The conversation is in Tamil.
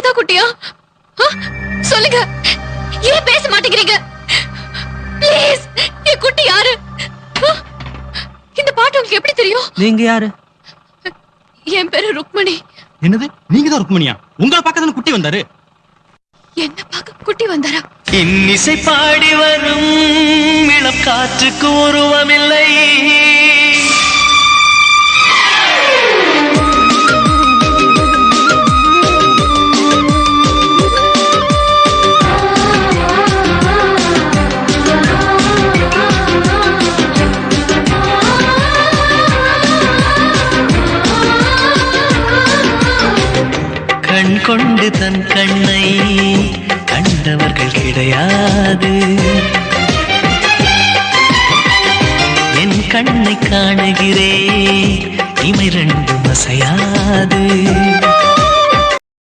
ராதா குட்டியா? சொல்லுங்க, ஏன் பேச மாட்டேங்கிறீங்க? ப்ளீஸ், என் குட்டி யாரு? இந்த பாட்டு உங்களுக்கு எப்படி தெரியும்? நீங்க யாரு? என் பேரு ருக்மணி. என்னது, நீங்க தான் ருக்மணியா? உங்களை பார்க்க தானே குட்டி வந்தாரு. என்ன பார்க்க குட்டி வந்தாரா? இன்னிசை பாடி வரும் இளம் காற்றுக்கு உருவமில்லை. கண் கொண்டு தன் கண்ணை கண்டவர்கள் கிடையாது. என் கண்ணை காணுகிறேன், இமை ரெண்டும் அசையாது.